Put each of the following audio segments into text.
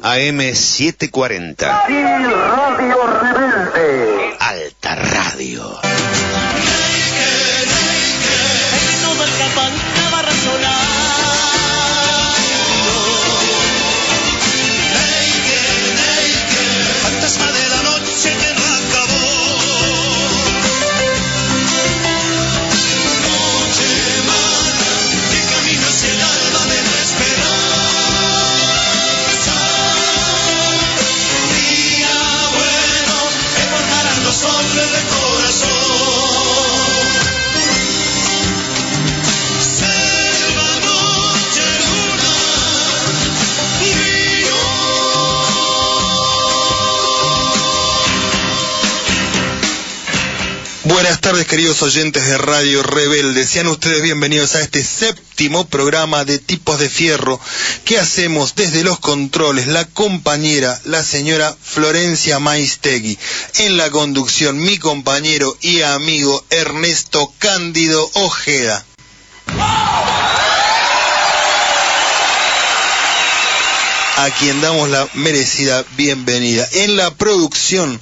AM740. Y Radio Rebelde. Alta Radio. Buenas tardes, queridos oyentes de Radio Rebelde. Sean ustedes bienvenidos a este séptimo programa de Tipos de Fierro que hacemos desde los controles la compañera, la señora Florencia Maistegui. En la conducción, mi compañero y amigo Ernesto Cándido Ojeda. A quien damos la merecida bienvenida. En la producción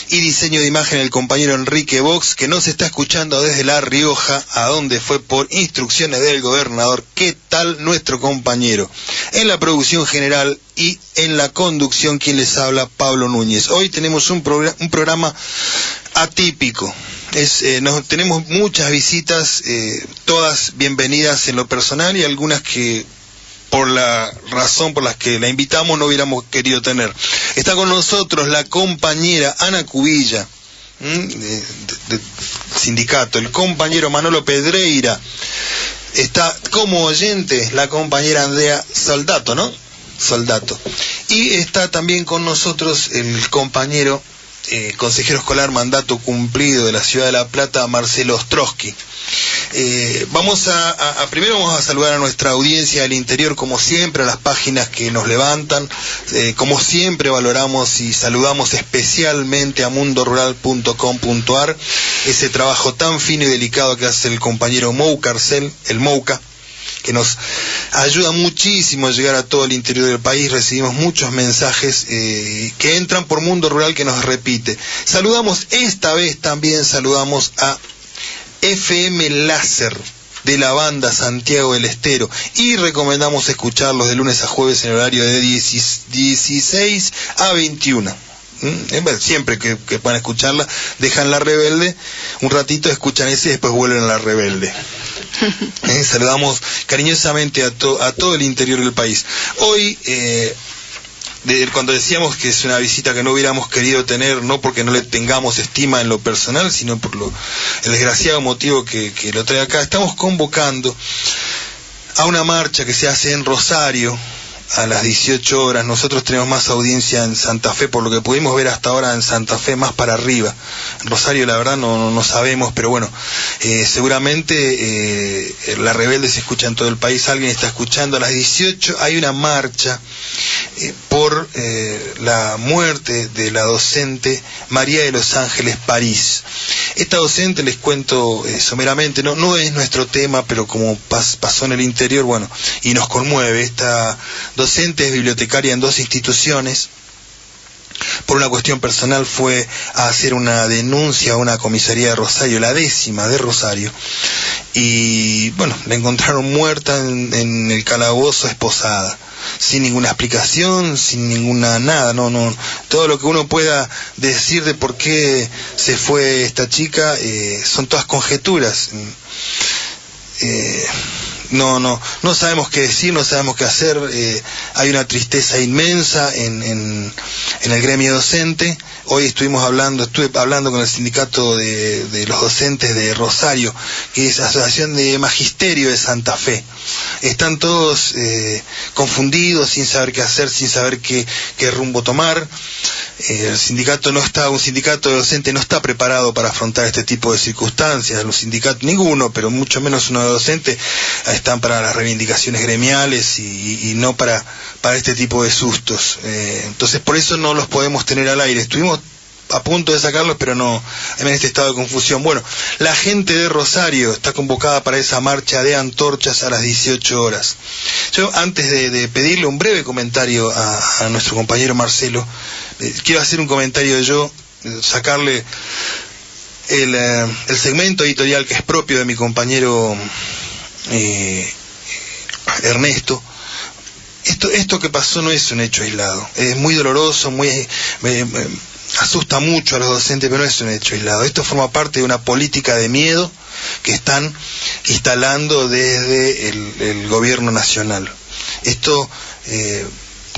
y diseño de imagen el compañero Enrique Vox, que nos está escuchando desde La Rioja, a donde fue por instrucciones del gobernador. ¿Qué tal nuestro compañero? En la producción general y en la conducción, quien les habla, Pablo Núñez. Hoy tenemos un programa atípico. Tenemos muchas visitas, todas bienvenidas en lo personal y algunas que por la razón por la que la invitamos no hubiéramos querido tener. Está con nosotros la compañera Ana Cubilla, de sindicato, el compañero Manolo Pedreira, está como oyente la compañera Andrea Soldato, ¿no? Soldato. Y está también con nosotros el compañero consejero escolar mandato cumplido de la ciudad de La Plata, Marcelo Ostrowski. Primero vamos a saludar a nuestra audiencia del interior, como siempre, a las páginas que nos levantan. Como siempre valoramos y saludamos especialmente a mundorural.com.ar, ese trabajo tan fino y delicado que hace el compañero Mou Carcel, el Mouca, que nos ayuda muchísimo a llegar a todo el interior del país. Recibimos muchos mensajes que entran por Mundo Rural, que nos repite. Esta vez también saludamos a FM Láser de la banda Santiago del Estero, y recomendamos escucharlos de lunes a jueves en el horario de 16 a 21. Siempre que puedan escucharla, dejan La Rebelde un ratito, escuchan ese y después vuelven a La Rebelde. Saludamos cariñosamente a todo el interior del país. Hoy, cuando decíamos que es una visita que no hubiéramos querido tener, no porque no le tengamos estima en lo personal, sino por el desgraciado motivo que lo trae acá, estamos convocando a una marcha que se hace en Rosario a las 18 horas. Nosotros tenemos más audiencia en Santa Fe, por lo que pudimos ver hasta ahora en Santa Fe, más para arriba. En Rosario la verdad no sabemos, pero bueno, seguramente La Rebelde se escucha en todo el país. Alguien está escuchando. A las 18 hay una marcha por la muerte de la docente María de los Ángeles París. Esta docente, les cuento someramente, no es nuestro tema, pero como pasó en el interior, bueno, y nos conmueve. Esta docente es bibliotecaria en 2 instituciones. Por una cuestión personal fue a hacer una denuncia a una comisaría de Rosario, la 10ª de Rosario, y bueno, la encontraron muerta en el calabozo, esposada, sin ninguna explicación, sin ninguna nada, no, todo lo que uno pueda decir de por qué se fue esta chica son todas conjeturas. No sabemos qué decir, no sabemos qué hacer. Hay una tristeza inmensa en el gremio docente. Hoy estuve hablando con el sindicato de los docentes de Rosario, que es Asociación de Magisterio de Santa Fe. Están todos confundidos, sin saber qué hacer, sin saber qué rumbo tomar. Un sindicato de docentes no está preparado para afrontar este tipo de circunstancias. Los sindicatos, ninguno, pero mucho menos uno de docente, están para las reivindicaciones gremiales y no para este tipo de sustos. Entonces por eso no los podemos tener al aire. Estuvimos a punto de sacarlos, pero no, en este estado de confusión. Bueno, la gente de Rosario está convocada para esa marcha de antorchas a las 18 horas. Yo, antes de pedirle un breve comentario a nuestro compañero Marcelo, quiero hacer un comentario yo, sacarle el segmento editorial que es propio de mi compañero Ernesto. Esto que pasó no es un hecho aislado, es muy doloroso, asusta mucho a los docentes, pero no es un hecho aislado. Esto forma parte de una política de miedo que están instalando desde el gobierno nacional. Esto,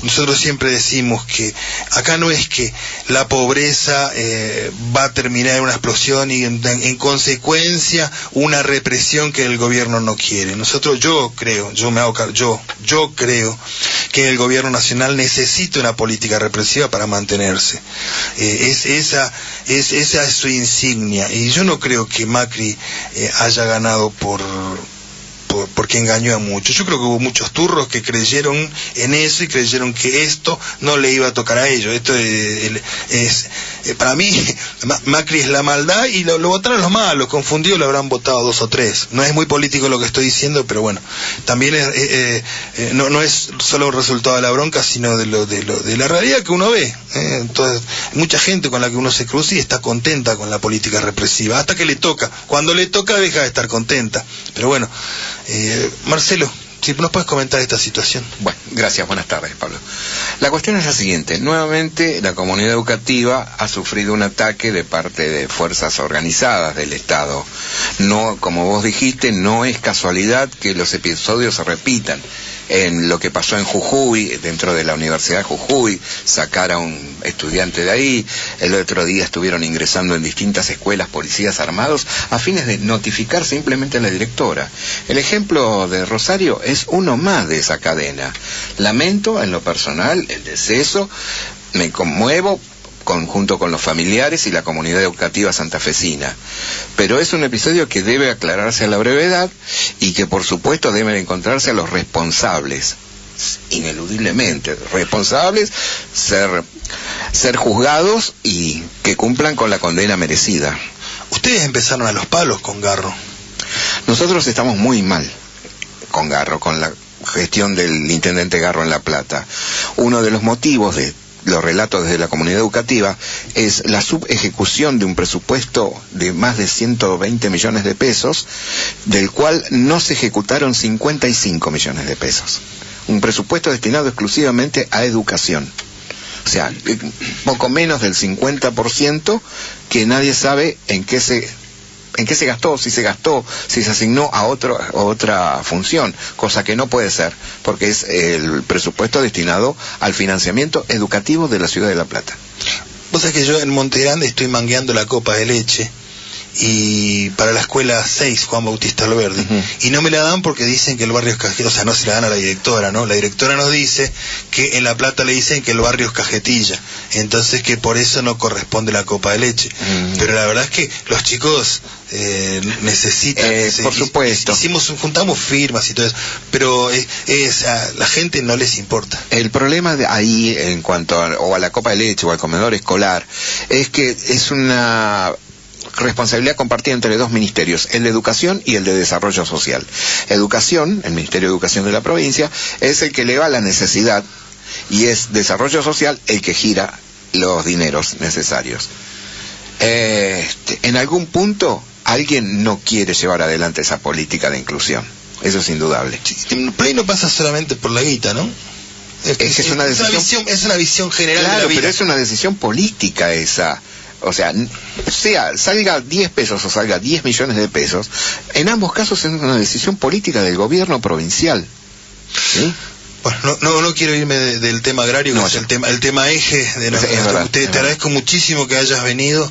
nosotros siempre decimos que acá no es que la pobreza va a terminar en una explosión y en consecuencia una represión que el gobierno no quiere. Yo creo que el gobierno nacional necesita una política represiva para mantenerse. Esa es su insignia, y yo no creo que Macri haya ganado porque engañó a muchos. Yo creo que hubo muchos turros que creyeron en eso y creyeron que esto no le iba a tocar a ellos. Esto para mí, Macri es la maldad y lo votaron los malos, confundidos lo habrán votado 2 o 3. No es muy político lo que estoy diciendo, pero bueno, también no es solo un resultado de la bronca, sino de la realidad que uno ve. Entonces, mucha gente con la que uno se cruza y está contenta con la política represiva, hasta que le toca. Cuando le toca deja de estar contenta. Pero bueno, Marcelo, si nos puedes comentar esta situación. Bueno, gracias, buenas tardes, Pablo. La cuestión es la siguiente: nuevamente la comunidad educativa ha sufrido un ataque de parte de fuerzas organizadas del Estado. No, como vos dijiste, no es casualidad que los episodios se repitan. En lo que pasó en Jujuy, dentro de la Universidad de Jujuy, sacar a un estudiante de ahí. El otro día estuvieron ingresando en distintas escuelas policías armados a fines de notificar simplemente a la directora. El ejemplo de Rosario es uno más de esa cadena. Lamento en lo personal el deceso, me conmuevo junto con los familiares y la comunidad educativa santafesina. Pero es un episodio que debe aclararse a la brevedad y que por supuesto deben encontrarse a los responsables, ineludiblemente responsables, ser juzgados y que cumplan con la condena merecida. Ustedes empezaron a los palos con Garro. Nosotros estamos muy mal con Garro, con la gestión del intendente Garro en La Plata. Uno de los motivos de los relatos desde la comunidad educativa es la subejecución de un presupuesto de más de 120 millones de pesos, del cual no se ejecutaron 55 millones de pesos. Un presupuesto destinado exclusivamente a educación. O sea, poco menos del 50% que nadie sabe en qué se gastó, si se asignó a otra función, cosa que no puede ser, porque es el presupuesto destinado al financiamiento educativo de la ciudad de La Plata. Vos sabés que yo en Monte Grande estoy mangueando la copa de leche y para la escuela 6, Juan Bautista Alberdi, y no me la dan porque dicen que el barrio es cajetilla, o sea, no se la dan a la directora, ¿no? La directora nos dice que en La Plata le dicen que el barrio es cajetilla, entonces que por eso no corresponde la copa de leche. Pero la verdad es que los chicos necesitan, por supuesto, juntamos firmas y todo eso, pero a la gente no les importa. El problema de ahí en cuanto a la copa de leche o al comedor escolar es que es una responsabilidad compartida entre dos ministerios, el de Educación y el de Desarrollo Social. Educación, el Ministerio de Educación de la provincia, es el que eleva la necesidad y es Desarrollo Social el que gira los dineros necesarios. En algún punto alguien no quiere llevar adelante esa política de inclusión, eso es indudable. Por ahí no pasa solamente por la guita, ¿no? Es una visión general, claro, de la vida. Pero es una decisión política esa. O sea, salga 10 pesos o salga 10 millones de pesos, en ambos casos es una decisión política del gobierno provincial. ¿Sí? Bueno, no quiero irme del tema agrario, que es el tema eje de te agradezco muchísimo que hayas venido,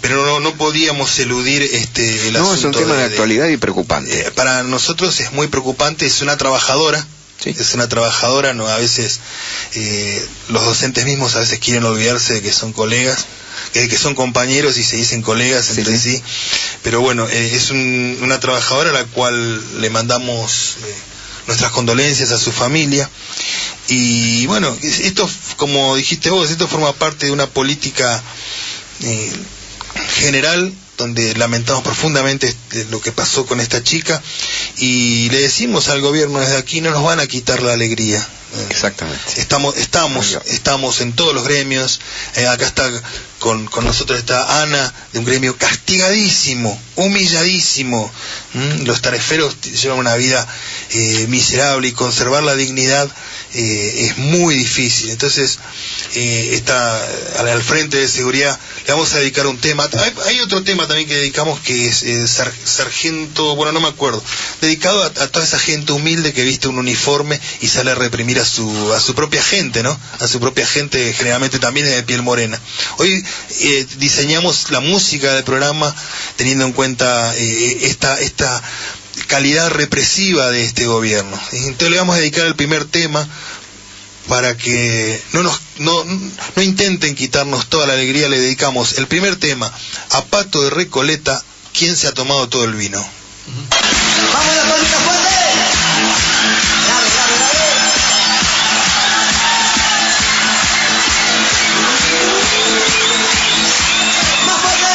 pero no podíamos eludir el asunto. No, es un tema de actualidad y preocupante. Para nosotros es muy preocupante, es una trabajadora. Sí. Es una trabajadora, no, a veces los docentes mismos a veces quieren olvidarse de que son colegas, que son compañeros y se dicen colegas entre sí. Pero bueno, es una trabajadora a la cual le mandamos nuestras condolencias a su familia. Y bueno, esto, como dijiste vos, esto forma parte de una política general donde lamentamos profundamente lo que pasó con esta chica, y le decimos al gobierno desde aquí: no nos van a quitar la alegría. Exactamente. Estamos en todos los gremios. Acá está con nosotros está Ana, de un gremio castigadísimo, humilladísimo. Los tareferos llevan una vida miserable, y conservar la dignidad es muy difícil. Entonces, está al frente de seguridad. Le vamos a dedicar un tema. Hay otro tema también que dedicamos, que es sargento, bueno, no me acuerdo, dedicado a toda esa gente humilde que viste un uniforme y sale a reprimir a su propia gente, ¿no? A su propia gente, generalmente también de piel morena. Hoy diseñamos la música del programa teniendo en cuenta esta calidad represiva de este gobierno. Entonces le vamos a dedicar el primer tema para que no intenten quitarnos toda la alegría. Le dedicamos el primer tema a Pato de Recoleta, quien se ha tomado todo el vino. ¡Vamos la palita fuerte! ¡Dale, dale, dale! ¡Más fuerte!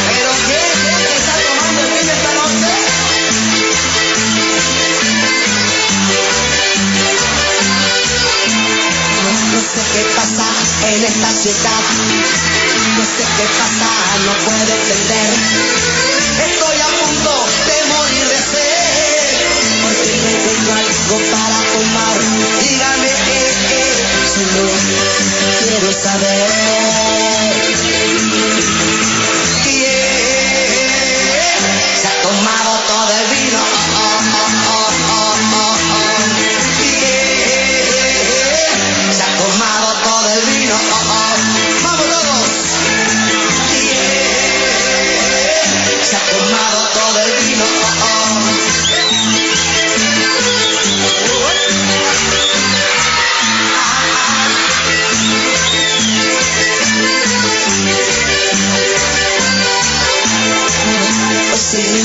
Pero ¿quién está tomando el vino esta noche? No sé qué pasa en esta ciudad, no sé qué pasa, no puedo entender. Estoy a punto de morir de sed, porque no encuentro algo para tomar. Dígame solo quiero saber. Se ha tomado todo el vino. Se ha tomado todo el vino. Vamos todos. Se ha tomado todo el vino.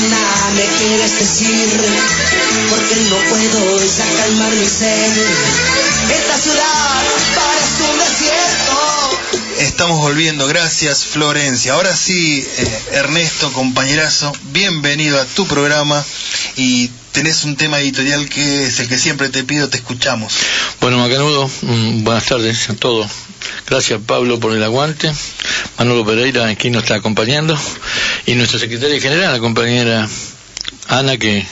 Nada me quieres decir, porque no puedo ya calmar mi sed. Esta ciudad parece un desierto. Estamos volviendo, gracias Florencia. Ahora sí, Ernesto, compañerazo, bienvenido a tu programa, y tenés un tema editorial que es el que siempre te pido, te escuchamos. Bueno, Macanudo, buenas tardes a todos. Gracias, Pablo, por el aguante. Manolo Pereira, aquí nos está acompañando, y nuestra secretaria general, la compañera Ana, que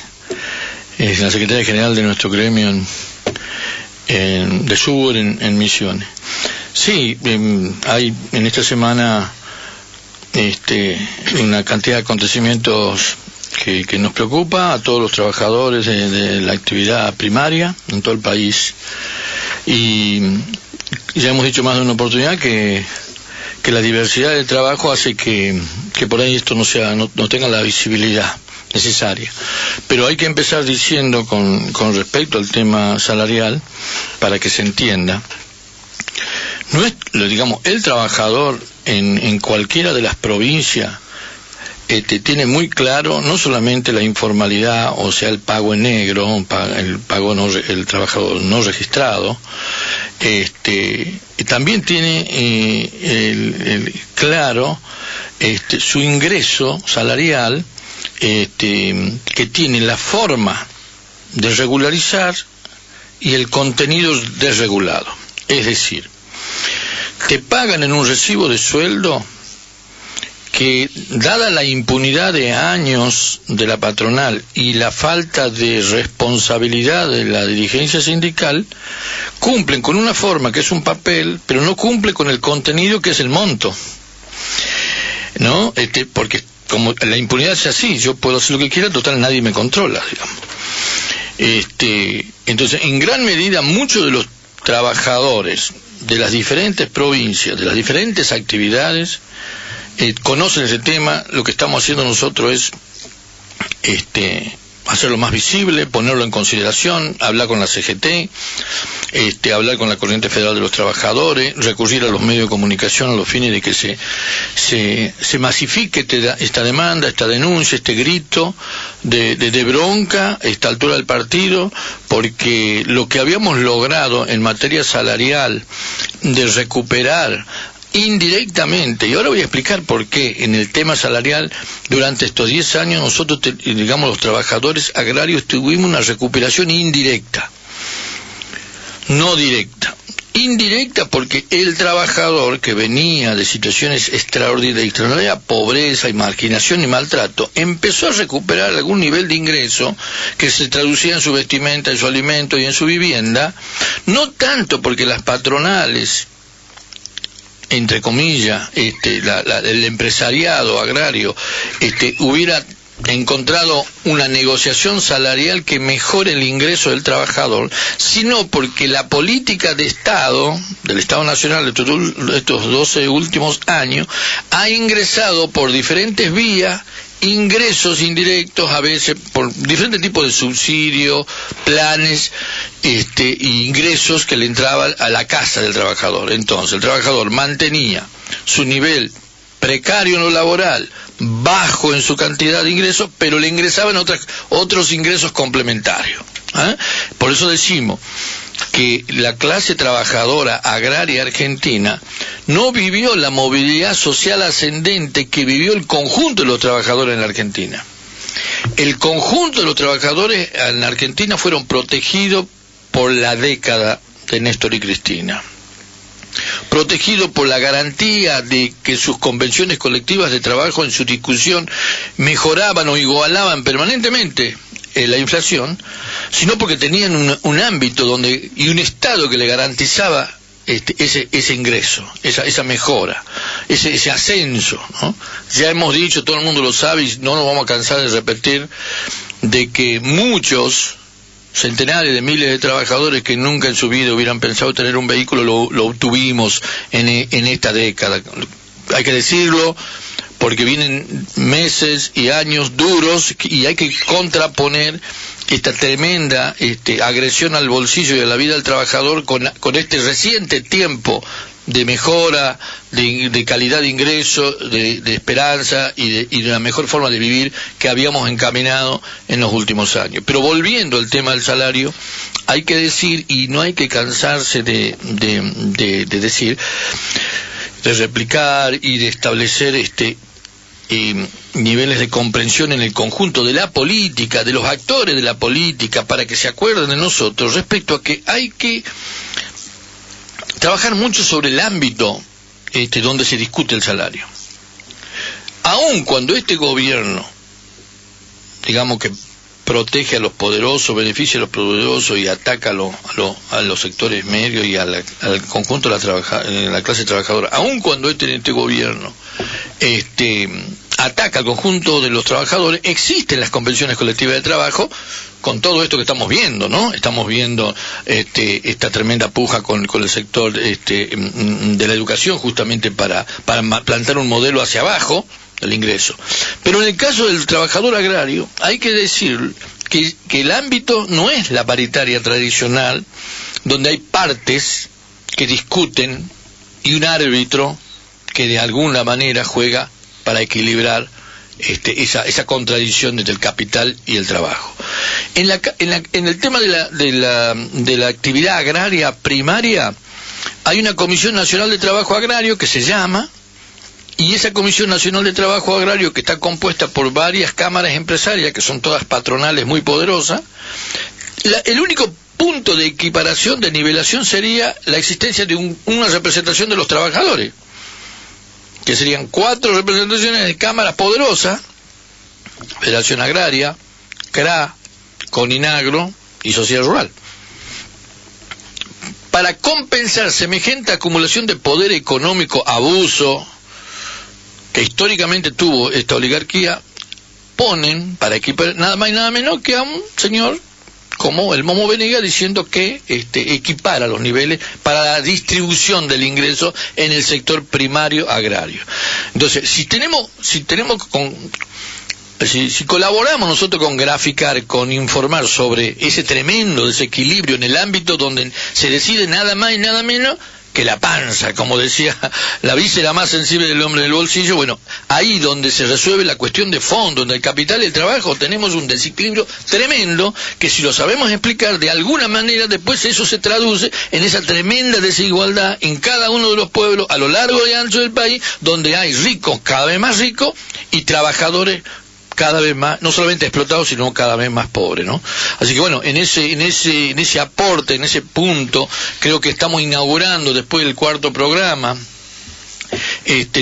es la secretaria general de nuestro gremio de Sur en Misiones. Sí, hay en esta semana una cantidad de acontecimientos que nos preocupa a todos los trabajadores de la actividad primaria en todo el país, y ya hemos dicho más de una oportunidad que la diversidad del trabajo hace que por ahí esto no tenga la visibilidad necesaria. Pero hay que empezar diciendo con respecto al tema salarial, para que se entienda, no es, digamos, el trabajador en cualquiera de las provincias tiene muy claro no solamente la informalidad, o sea, el pago en negro, el trabajador no registrado, también tiene claro su ingreso salarial, que tiene la forma de regularizar y el contenido desregulado. Es decir, te pagan en un recibo de sueldo que, dada la impunidad de años de la patronal y la falta de responsabilidad de la dirigencia sindical, cumplen con una forma que es un papel, pero no cumple con el contenido que es el monto, ¿no? Porque como la impunidad es así, yo puedo hacer lo que quiera, total nadie me controla, digamos. Entonces, en gran medida, muchos de los trabajadores de las diferentes provincias, de las diferentes actividades, conocen ese tema. Lo que estamos haciendo nosotros es hacerlo más visible, ponerlo en consideración, hablar con la CGT, hablar con la Corriente Federal de los Trabajadores, recurrir a los medios de comunicación a los fines de que se masifique esta demanda, esta denuncia, este grito de bronca a esta altura del partido, porque lo que habíamos logrado en materia salarial de recuperar indirectamente, y ahora voy a explicar por qué en el tema salarial durante estos 10 años nosotros, digamos los trabajadores agrarios, tuvimos una recuperación indirecta, no directa. Indirecta porque el trabajador que venía de situaciones extraordinarias, pobreza y marginación y maltrato, empezó a recuperar algún nivel de ingreso que se traducía en su vestimenta, en su alimento y en su vivienda, no tanto porque las patronales, entre comillas, el empresariado agrario hubiera encontrado una negociación salarial que mejore el ingreso del trabajador, sino porque la política de Estado, del Estado Nacional de estos 12 últimos años, ha ingresado por diferentes vías ingresos indirectos, a veces por diferentes tipos de subsidios, planes, ingresos que le entraban a la casa del trabajador. Entonces el trabajador mantenía su nivel precario en lo laboral, bajo en su cantidad de ingresos, pero le ingresaban otros ingresos complementarios. Por eso decimos que la clase trabajadora agraria argentina no vivió la movilidad social ascendente que vivió el conjunto de los trabajadores en la Argentina. El conjunto de los trabajadores en la Argentina fueron protegidos por la década de Néstor y Cristina, protegido por la garantía de que sus convenciones colectivas de trabajo en su discusión mejoraban o igualaban permanentemente la inflación, sino porque tenían un ámbito y un Estado que le garantizaba ese ingreso, esa mejora, ese ascenso, ¿no? Ya hemos dicho, todo el mundo lo sabe y no nos vamos a cansar de repetir, de que muchos centenares de miles de trabajadores que nunca en su vida hubieran pensado tener un vehículo lo obtuvimos en esta década. Hay que decirlo, porque vienen meses y años duros y hay que contraponer esta tremenda agresión al bolsillo y a la vida del trabajador con este reciente tiempo de mejora, de calidad de ingreso, de esperanza y de una mejor forma de vivir que habíamos encaminado en los últimos años. Pero volviendo al tema del salario, hay que decir, y no hay que cansarse de decir, de replicar y de establecer niveles de comprensión en el conjunto de la política, de los actores de la política, para que se acuerden de nosotros respecto a que hay que trabajar mucho sobre el ámbito donde se discute el salario. Aun cuando este gobierno, digamos que protege a los poderosos, beneficia a los poderosos y ataca a los sectores medios y al conjunto de la clase trabajadora, aun cuando este gobierno ataca al conjunto de los trabajadores, existen las convenciones colectivas de trabajo, con todo esto que estamos viendo, ¿no? Estamos viendo esta tremenda puja con el sector de la educación, justamente para plantar un modelo hacia abajo del ingreso. Pero en el caso del trabajador agrario, hay que decir que el ámbito no es la paritaria tradicional, donde hay partes que discuten y un árbitro que de alguna manera juega para equilibrar esa contradicción entre el capital y el trabajo. En el tema de la actividad agraria primaria, hay una Comisión Nacional de Trabajo Agrario que se llama, y esa Comisión Nacional de Trabajo Agrario, que está compuesta por varias cámaras empresarias, que son todas patronales muy poderosas, el único punto de equiparación, de nivelación, sería la existencia de una representación de los trabajadores, que serían 4 representaciones de cámaras poderosas: Federación Agraria, CRA, Coninagro y Sociedad Rural. Para compensar semejante acumulación de poder económico, abuso, que históricamente tuvo esta oligarquía, ponen para equipar nada más y nada menos que a un señor como el Momo Venegas, diciendo que equipara los niveles para la distribución del ingreso en el sector primario agrario. Entonces, si tenemos si colaboramos nosotros con graficar, con informar sobre ese tremendo desequilibrio en el ámbito donde se decide nada más y nada menos que la panza, como decía, la víscera más sensible del hombre del bolsillo, bueno, ahí donde se resuelve la cuestión de fondo, donde el capital y el trabajo tenemos un desequilibrio tremendo, que si lo sabemos explicar de alguna manera, después eso se traduce en esa tremenda desigualdad en cada uno de los pueblos a lo largo y ancho del país, donde hay ricos cada vez más ricos y trabajadores cada vez más, no solamente explotados, sino cada vez más pobres, ¿no? Así que bueno, en ese aporte, en ese punto, creo que estamos inaugurando después del cuarto programa,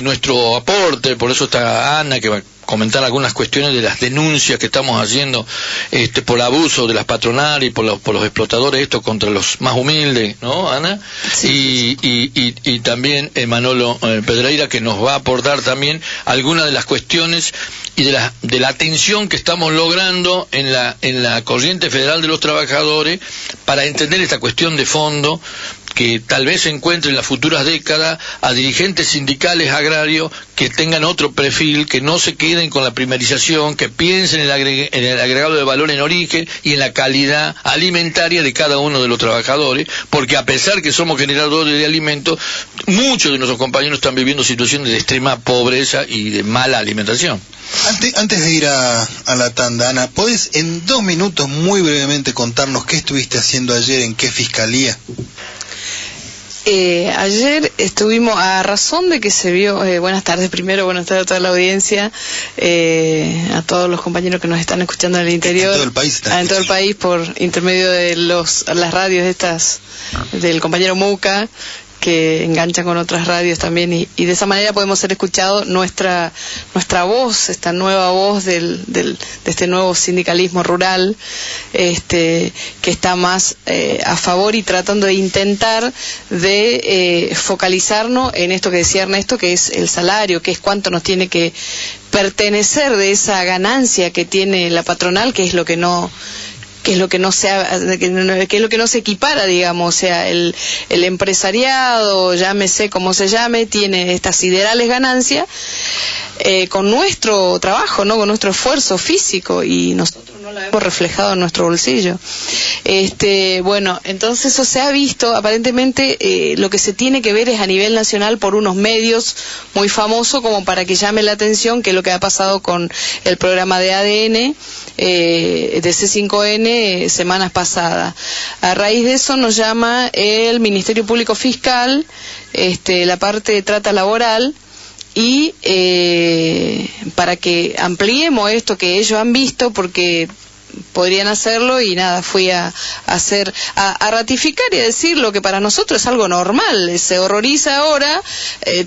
nuestro aporte, por eso está Ana, que va a comentar algunas cuestiones de las denuncias que estamos haciendo por abuso de las patronales y por los explotadores, esto contra los más humildes, ¿no, Ana? Sí. Y también Manolo Pedreira, que nos va a aportar también algunas de las cuestiones y de la atención que estamos logrando en la corriente federal de los trabajadores para entender esta cuestión de fondo, que tal vez se encuentre en las futuras décadas a dirigentes sindicales agrarios que tengan otro perfil, que no se queden con la primarización, que piensen en el agregado de valor en origen y en la calidad alimentaria de cada uno de los trabajadores, porque a pesar que somos generadores de alimentos, muchos de nuestros compañeros están viviendo situaciones de extrema pobreza y de mala alimentación. Antes de ir a la tanda, Ana, ¿podés en 2 minutos muy brevemente contarnos qué estuviste haciendo ayer, en qué fiscalía? Ayer estuvimos, a razón de que se vio, buenas tardes primero, buenas tardes a toda la audiencia, a todos los compañeros que nos están escuchando en el interior, en todo el país, en todo el país por intermedio de las radios estas del compañero Muca, que engancha con otras radios también, y de esa manera podemos ser escuchados nuestra voz, esta nueva voz de este nuevo sindicalismo rural, que está más a favor y tratando de intentar de focalizarnos en esto que decía Ernesto, que es el salario, que es cuánto nos tiene que pertenecer de esa ganancia que tiene la patronal, que es lo que no se equipara, digamos. O sea, el empresariado, llámese como se llame, tiene estas siderales ganancias con nuestro trabajo, ¿no? Con nuestro esfuerzo físico, y nosotros no la hemos reflejado en nuestro bolsillo. Bueno, entonces eso se ha visto, aparentemente lo que se tiene que ver es a nivel nacional por unos medios muy famosos como para que llame la atención, que es lo que ha pasado con el programa de ADN, de C5N semanas pasadas. A raíz de eso nos llama el Ministerio Público Fiscal, la parte de trata laboral, y para que ampliemos esto que ellos han visto, porque podrían hacerlo, y nada, fui a ratificar y a decir lo que para nosotros es algo normal. Se horroriza ahora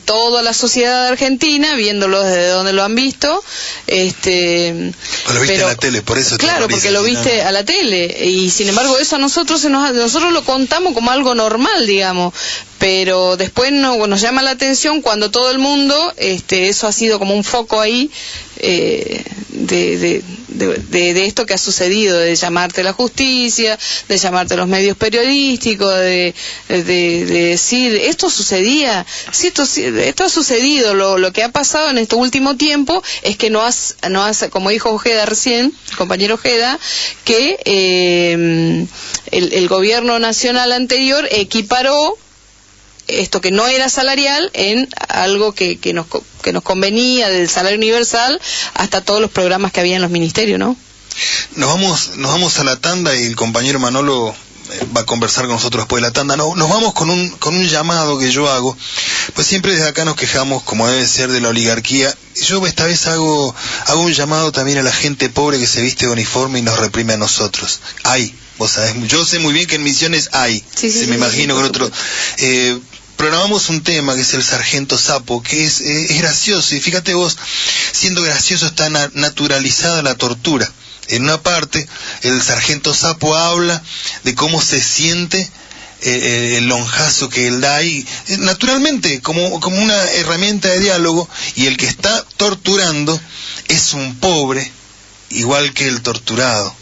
toda la sociedad argentina viéndolo desde donde lo han visto. Lo viste en la tele, por eso. Claro, porque lo viste a la tele, y sin embargo eso a nosotros nosotros lo contamos como algo normal, digamos. Pero después nos llama la atención cuando todo el mundo, eso ha sido como un foco ahí de esto que ha sucedido, de llamarte la justicia, de llamarte los medios periodísticos, de decir, esto sucedía, sí, esto ha sucedido. Lo que ha pasado en este último tiempo es que no has, como dijo Ojeda recién, el compañero Ojeda, que el gobierno nacional anterior equiparó esto que no era salarial en algo que nos convenía, del salario universal, hasta todos los programas que había en los ministerios, ¿no? Nos vamos a la tanda, y el compañero Manolo va a conversar con nosotros después de la tanda. Nos vamos con un llamado que yo hago, pues siempre desde acá nos quejamos, como debe ser, de la oligarquía. Yo esta vez hago un llamado también a la gente pobre que se viste de uniforme y nos reprime a nosotros. Vos sabés, yo sé muy bien que en Misiones hay, me imagino con otro. Programamos un tema que es el Sargento Sapo, que es gracioso, y fíjate vos, siendo gracioso está naturalizada la tortura. En una parte, el Sargento Sapo habla de cómo se siente el lonjazo que él da, y naturalmente como una herramienta de diálogo, y el que está torturando es un pobre, igual que el torturado.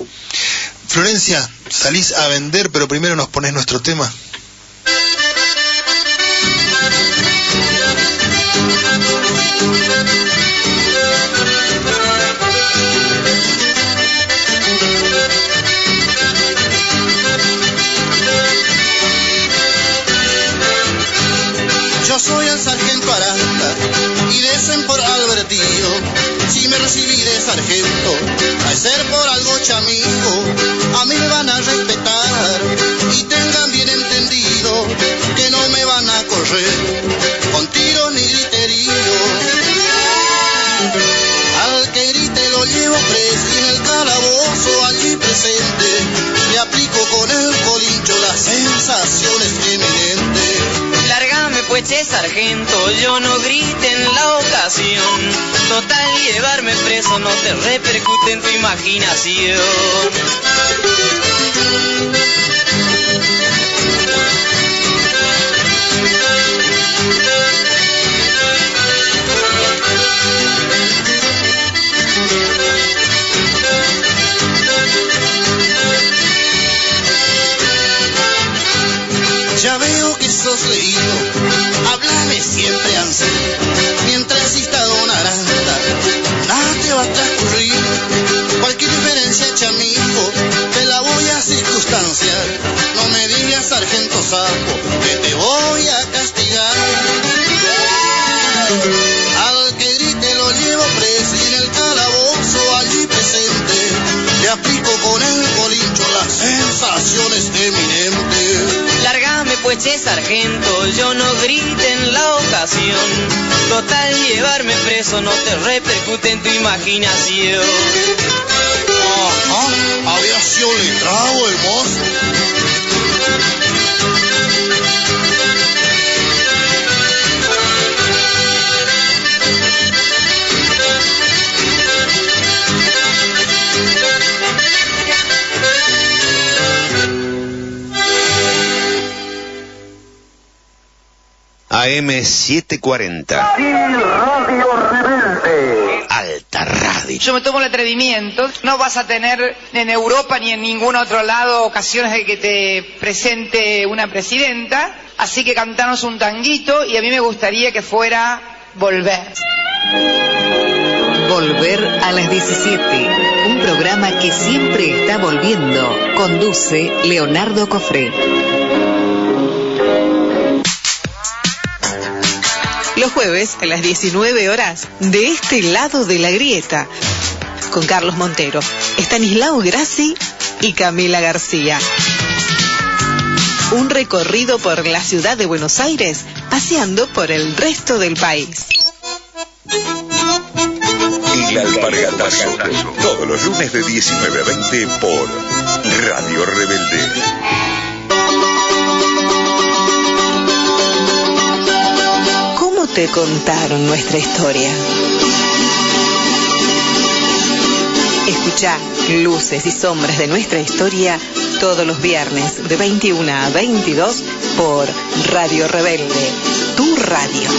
Florencia, salís a vender, pero primero nos pones nuestro tema. naranja y desen por Albertillo. Si me recibí de sargento, a ser por algo chamigo, a mí me van a respetar y tengan bien entendido que no me van a correr con tiros ni griterío. Al que grite lo llevo preso y en el calabozo allí presente le aplico con el colincho las sensaciones eminentes. Lárgame pues, che sargento, yo no grite en la ocasión. Total, llevarme preso no te repercute en tu imaginación. Ya veo que sos leído, háblame siempre ansí. Mientras exista Don Aranda, nada te va a transcurrir. Cualquier diferencia, chamigo, te la voy a circunstanciar. No me digas, sargento sapo, que te voy a castigar. Al que grite lo llevo preso y en el calabozo allí presente le aplico con el colincho las sensaciones eminentes. Lárgame pues, che sargento, yo no grite en la ocasión. Total, llevarme preso no te repercute en tu imaginación. Ajá, había sido letrado el mozo. AM740. Y Radio Rebelde. Alta Radio. Yo me tomo el atrevimiento. No vas a tener en Europa ni en ningún otro lado ocasiones de que te presente una presidenta. Así que cantanos un tanguito y a mí me gustaría que fuera Volver. Volver a las 17. Un programa que siempre está volviendo. Conduce Leonardo Cofré. Los jueves a las 19 horas, de este lado de la grieta, con Carlos Montero, Estanislao Grassi y Camila García. Un recorrido por la ciudad de Buenos Aires, paseando por el resto del país. El Alpargatazo, todos los lunes de 19 a 20 por Radio Rebelde. ¿Cómo te contaron nuestra historia? Escuchá Luces y Sombras de nuestra historia todos los viernes de 21 a 22 por Radio Rebelde, tu radio.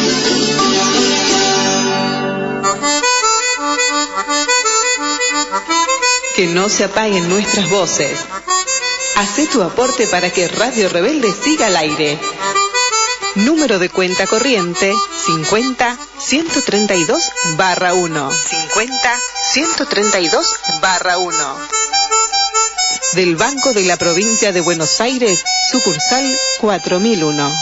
Que no se apaguen nuestras voces. Hacé tu aporte para que Radio Rebelde siga al aire. Número de cuenta corriente 50-132-1. 50-132-1. Del Banco de la Provincia de Buenos Aires, sucursal 4001.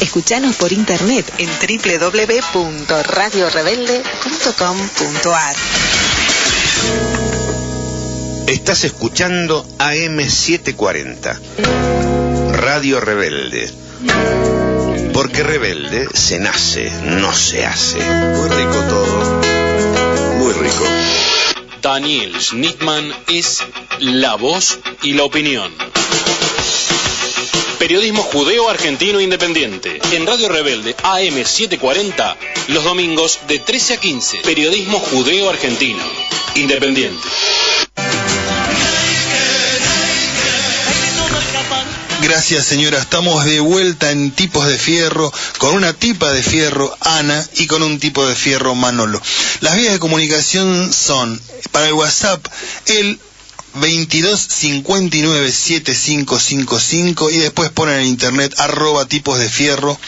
Escuchanos por internet en www.radiorebelde.com.ar. Estás escuchando AM740, Radio Rebelde. Porque rebelde se nace, no se hace. Muy rico todo, muy rico. Daniel Schnittman es la voz y la opinión. Periodismo judeo argentino independiente. En Radio Rebelde AM740, los domingos de 13 a 15. Periodismo judeo argentino independiente. Gracias, señora. Estamos de vuelta en Tipos de Fierro, con una tipa de fierro, Ana, y con un tipo de fierro, Manolo. Las vías de comunicación son, para el WhatsApp, el 2259-7555, y después ponen en internet @tipos de fierro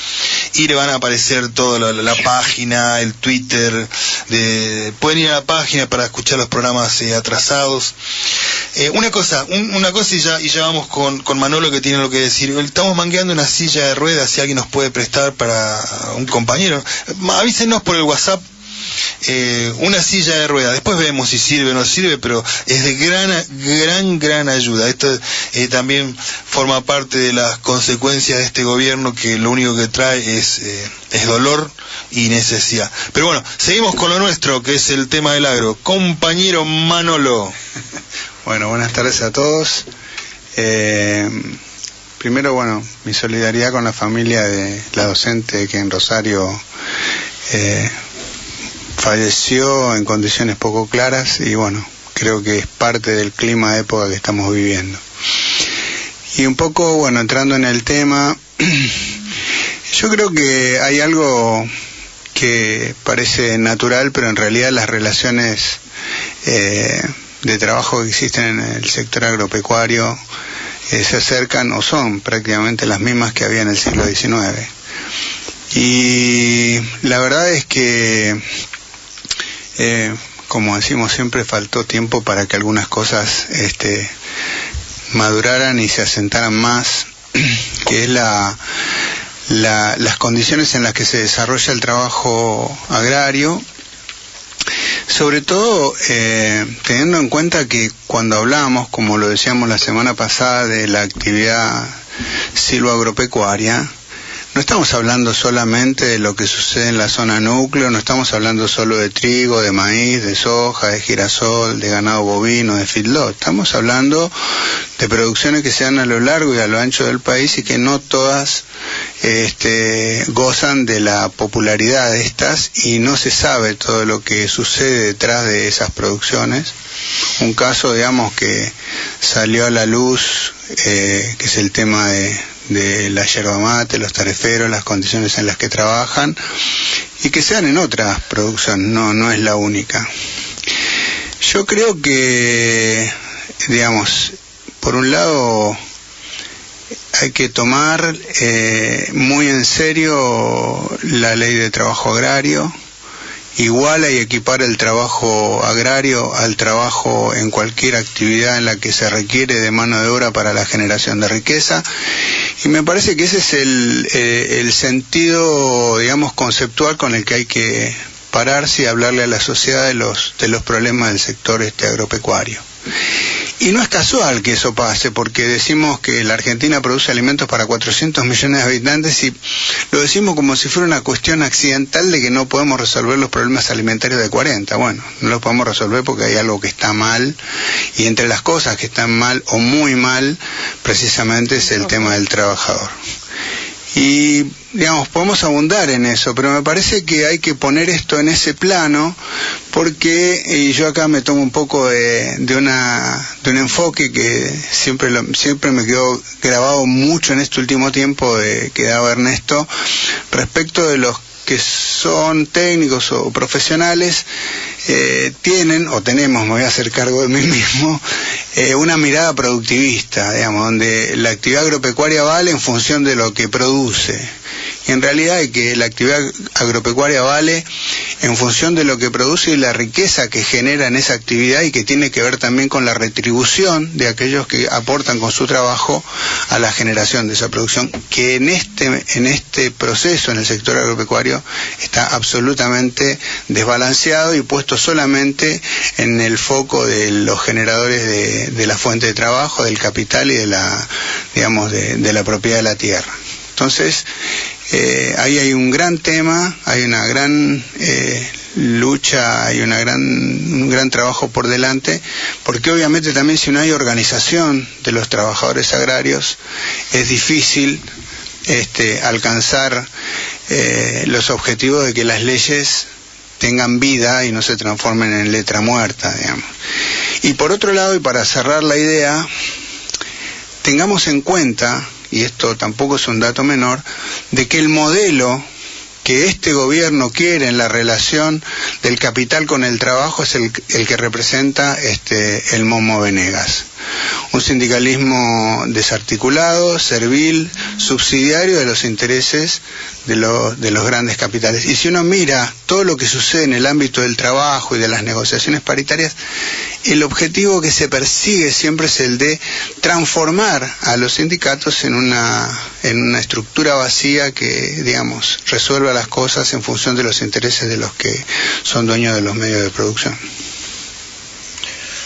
y le van a aparecer toda la página, el Twitter, pueden ir a la página para escuchar los programas atrasados. Una cosa y ya vamos con Manolo, que tiene lo que decir. Estamos mangueando una silla de ruedas, si alguien nos puede prestar para un compañero. Avísenos por el WhatsApp. Una silla de ruedas, después vemos si sirve o no sirve, pero es de gran ayuda. Esto también forma parte de las consecuencias de este gobierno, que lo único que trae es dolor y necesidad. Pero bueno, seguimos con lo nuestro, que es el tema del agro. Compañero Manolo. Bueno, buenas tardes a todos. Primero, bueno, mi solidaridad con la familia de la docente que en Rosario falleció en condiciones poco claras, y bueno, creo que es parte del clima de época que estamos viviendo. Y un poco, bueno, entrando en el tema, yo creo que hay algo que parece natural, pero en realidad las relaciones de trabajo que existen en el sector agropecuario se acercan o son prácticamente las mismas que había en el siglo XIX. Y la verdad es que como decimos siempre, faltó tiempo para que algunas cosas maduraran y se asentaran más, que es las condiciones en las que se desarrolla el trabajo agrario, sobre todo teniendo en cuenta que cuando hablamos, como lo decíamos la semana pasada, de la actividad silvoagropecuaria, no estamos hablando solamente de lo que sucede en la zona núcleo, no estamos hablando solo de trigo, de maíz, de soja, de girasol, de ganado bovino, de feedlot. Estamos hablando de producciones que se dan a lo largo y a lo ancho del país, y que no todas gozan de la popularidad de estas, y no se sabe todo lo que sucede detrás de esas producciones. Un caso, digamos, que salió a la luz, que es el tema de la yerba mate, los tareferos, las condiciones en las que trabajan, y que sean en otras producciones, no es la única. Yo creo que, digamos, por un lado hay que tomar muy en serio la ley de trabajo agrario. Iguala y equipar el trabajo agrario al trabajo en cualquier actividad en la que se requiere de mano de obra para la generación de riqueza. Y me parece que ese es el sentido, digamos, conceptual con el que hay que pararse y hablarle a la sociedad de los problemas del sector agropecuario. Y no es casual que eso pase, porque decimos que la Argentina produce alimentos para 400 millones de habitantes, y lo decimos como si fuera una cuestión accidental de que no podemos resolver los problemas alimentarios de 40. Bueno, no los podemos resolver porque hay algo que está mal, y entre las cosas que están mal o muy mal, precisamente es el tema del trabajador. Y, digamos, podemos abundar en eso, pero me parece que hay que poner esto en ese plano, porque, y yo acá me tomo un poco de un enfoque que siempre me quedó grabado mucho en este último tiempo, que daba Ernesto, respecto de los que son técnicos o profesionales, tienen, o tenemos, me voy a hacer cargo de mí mismo, una mirada productivista, digamos, donde la actividad agropecuaria vale en función de lo que produce. Y en realidad es que la actividad agropecuaria vale en función de lo que produce y la riqueza que genera en esa actividad, y que tiene que ver también con la retribución de aquellos que aportan con su trabajo a la generación de esa producción, que en este proceso, en el sector agropecuario, está absolutamente desbalanceado y puesto solamente en el foco de los generadores de la fuente de trabajo, del capital y de la propiedad de la tierra. Entonces, ahí hay un gran tema, hay una gran lucha, hay un gran trabajo por delante, porque obviamente también, si no hay organización de los trabajadores agrarios, es difícil alcanzar los objetivos de que las leyes tengan vida y no se transformen en letra muerta, digamos. Y por otro lado, y para cerrar la idea, tengamos en cuenta, y esto tampoco es un dato menor, de que el modelo que este gobierno quiere en la relación del capital con el trabajo es el que representa el Momo Venegas. Un sindicalismo desarticulado, servil, subsidiario de los intereses de los grandes capitales. Y si uno mira todo lo que sucede en el ámbito del trabajo y de las negociaciones paritarias, el objetivo que se persigue siempre es el de transformar a los sindicatos en una estructura vacía que, digamos, resuelva las cosas en función de los intereses de los que son dueños de los medios de producción.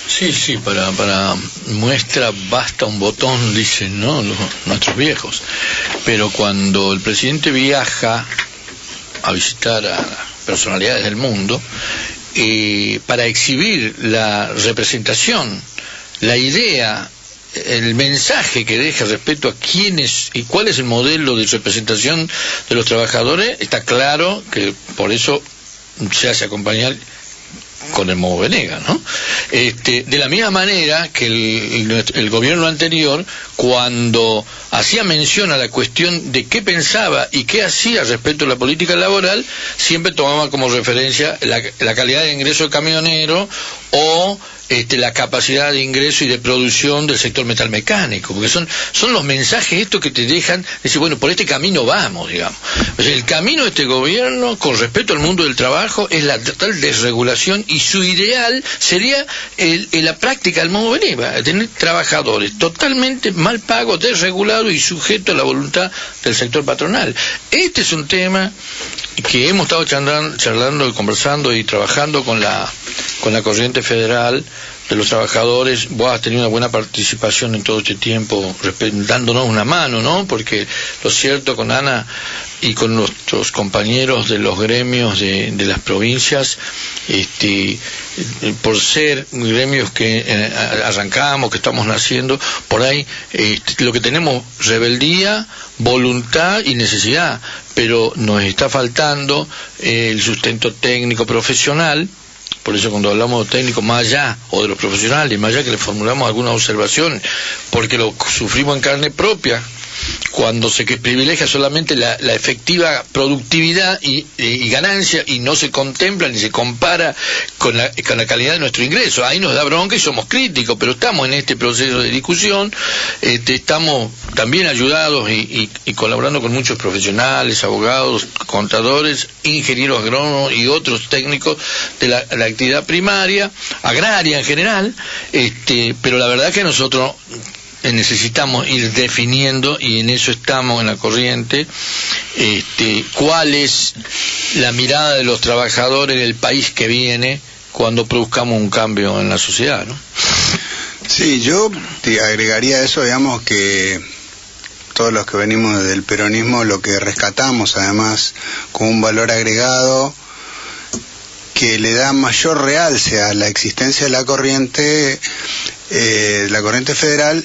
Sí, para muestra basta un botón, dicen, ¿no? Nuestros viejos. Pero cuando el presidente viaja a visitar a personalidades del mundo, para exhibir la representación, la idea, el mensaje que deja respecto a quién es y cuál es el modelo de representación de los trabajadores, está claro que por eso se hace acompañar con el modo Venegas, ¿no? De la misma manera que el gobierno anterior, cuando hacía mención a la cuestión de qué pensaba y qué hacía respecto a la política laboral, siempre tomaba como referencia la calidad de ingreso del camionero o la capacidad de ingreso y de producción del sector metalmecánico, porque son los mensajes estos que te dejan decir, bueno, por este camino vamos, digamos. O sea, el camino de este gobierno con respecto al mundo del trabajo es la total desregulación, y su ideal sería la práctica del modo Venegas, tener trabajadores totalmente mal pagos, desregulados y sujetos a la voluntad del sector patronal. Este es un tema que hemos estado charlando y conversando y trabajando con la corriente federal de los trabajadores. Vos has tenido una buena participación en todo este tiempo, dándonos una mano, ¿no? Porque lo cierto, con Ana y con nuestros compañeros de los gremios de las provincias, por ser gremios que arrancamos, que estamos naciendo, por ahí lo que tenemos, rebeldía, voluntad y necesidad, pero nos está faltando el sustento técnico profesional. Por eso cuando hablamos de técnicos, más allá, o de los profesionales, más allá que le formulamos alguna observación, porque lo sufrimos en carne propia, cuando se privilegia solamente la efectiva productividad y ganancia, y no se contempla ni se compara con la calidad de nuestro ingreso. Ahí nos da bronca y somos críticos, pero estamos en este proceso de discusión, estamos también ayudados y colaborando con muchos profesionales, abogados, contadores, ingenieros agrónomos y otros técnicos de la actividad primaria, agraria en general, pero la verdad que nosotros necesitamos ir definiendo, y en eso estamos en la corriente, cuál es la mirada de los trabajadores del país que viene cuando produzcamos un cambio en la sociedad, ¿no? Sí, yo te agregaría eso, digamos, que todos los que venimos del peronismo, lo que rescatamos además con un valor agregado que le da mayor realce a la existencia de la corriente federal,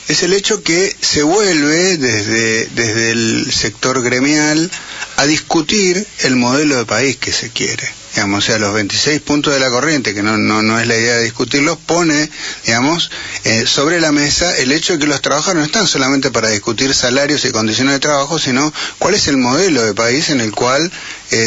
es el hecho que se vuelve desde el sector gremial a discutir el modelo de país que se quiere. Digamos, o sea, los 26 puntos de la corriente, que no es la idea de discutirlos, pone, digamos, sobre la mesa el hecho de que los trabajadores no están solamente para discutir salarios y condiciones de trabajo, sino cuál es el modelo de país en el cual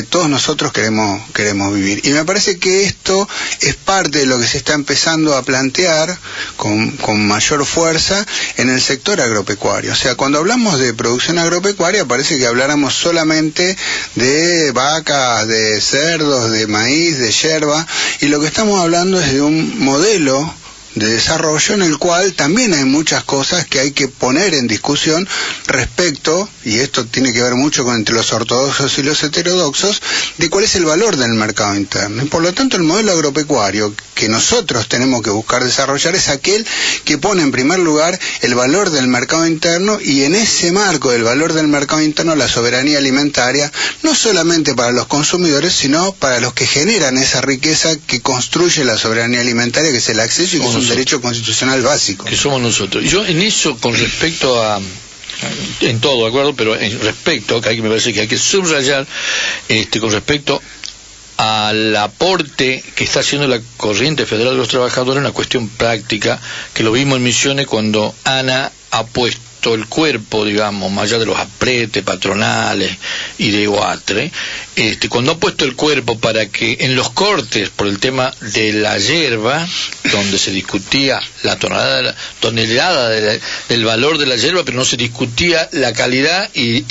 todos nosotros queremos vivir. Y me parece que esto es parte de lo que se está empezando a plantear con mayor fuerza en el sector agropecuario. O sea, cuando hablamos de producción agropecuaria parece que habláramos solamente de vacas, de cerdos, de maíz, de yerba, y lo que estamos hablando es de un modelo de desarrollo en el cual también hay muchas cosas que hay que poner en discusión respecto, y esto tiene que ver mucho con entre los ortodoxos y los heterodoxos, de cuál es el valor del mercado interno. Y por lo tanto el modelo agropecuario que nosotros tenemos que buscar desarrollar es aquel que pone en primer lugar el valor del mercado interno, y en ese marco del valor del mercado interno la soberanía alimentaria, no solamente para los consumidores, sino para los que generan esa riqueza que construye la soberanía alimentaria, que es el acceso y que es un derecho constitucional básico. Que somos nosotros. Yo en eso, con respecto a, en todo, ¿de acuerdo? Pero en respecto, que me parece que hay que subrayar, con respecto al aporte que está haciendo la corriente federal de los trabajadores, una cuestión práctica, que lo vimos en Misiones cuando Ana ha puesto el cuerpo, digamos, más allá de los apretes patronales y de OATRE, cuando ha puesto el cuerpo para que en los cortes por el tema de la yerba, donde se discutía la tonelada del valor de la yerba, pero no se discutía la calidad y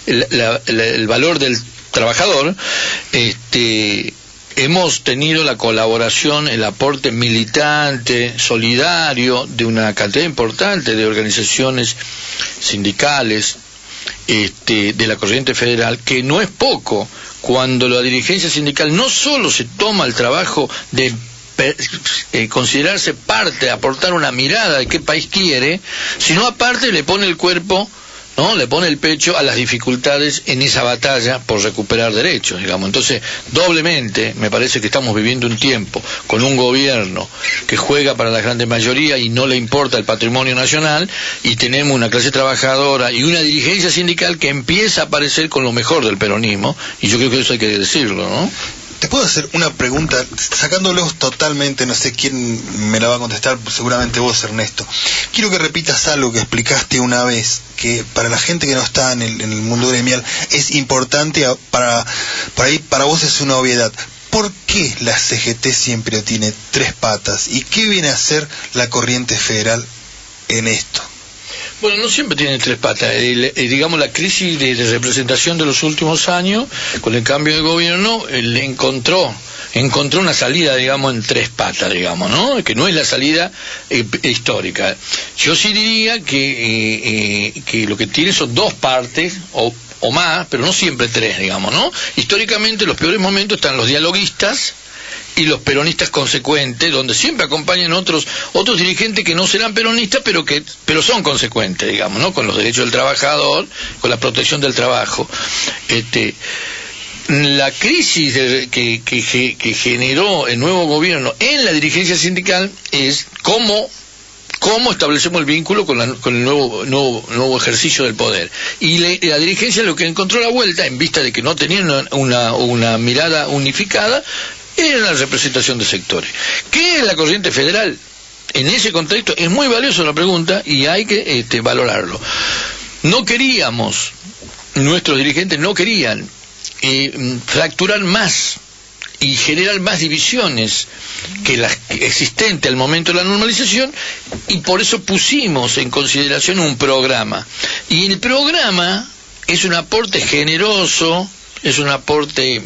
el valor del trabajador, hemos tenido la colaboración, el aporte militante, solidario, de una cantidad importante de organizaciones sindicales, de la corriente federal, que no es poco, cuando la dirigencia sindical no solo se toma el trabajo de considerarse parte, aportar una mirada de qué país quiere, sino aparte le pone el cuerpo, ¿no? Le pone el pecho a las dificultades en esa batalla por recuperar derechos, digamos. Entonces, doblemente, me parece que estamos viviendo un tiempo con un gobierno que juega para la grande mayoría y no le importa el patrimonio nacional, y tenemos una clase trabajadora y una dirigencia sindical que empieza a aparecer con lo mejor del peronismo, y yo creo que eso hay que decirlo, ¿no? ¿Te puedo hacer una pregunta, sacándolos totalmente, no sé quién me la va a contestar, seguramente vos, Ernesto? Quiero que repitas algo que explicaste una vez, que para la gente que no está en el mundo gremial es importante, para vos es una obviedad. ¿Por qué la CGT siempre tiene tres patas? ¿Y qué viene a hacer la corriente federal en esto? Bueno, no siempre tiene tres patas. Digamos, la crisis de representación de los últimos años, con el cambio de gobierno, encontró una salida, digamos, en tres patas, digamos, ¿no? Que no es la salida histórica. Yo sí diría que lo que tiene son dos partes, o más, pero no siempre tres, digamos, ¿no? Históricamente, los peores momentos están los dialoguistas y los peronistas consecuentes, donde siempre acompañan otros dirigentes que no serán peronistas, pero son consecuentes, digamos, ¿no? Con los derechos del trabajador, con la protección del trabajo. La crisis que generó el nuevo gobierno en la dirigencia sindical es cómo establecemos el vínculo con el nuevo ejercicio del poder. Y la dirigencia lo que encontró la vuelta, en vista de que no tenían una mirada unificada, era la representación de sectores. ¿Qué es la corriente federal? En ese contexto es muy valiosa la pregunta y hay que valorarlo. Nuestros dirigentes no querían fracturar más y generar más divisiones que las existentes al momento de la normalización, y por eso pusimos en consideración un programa. Y el programa es un aporte generoso, es un aporte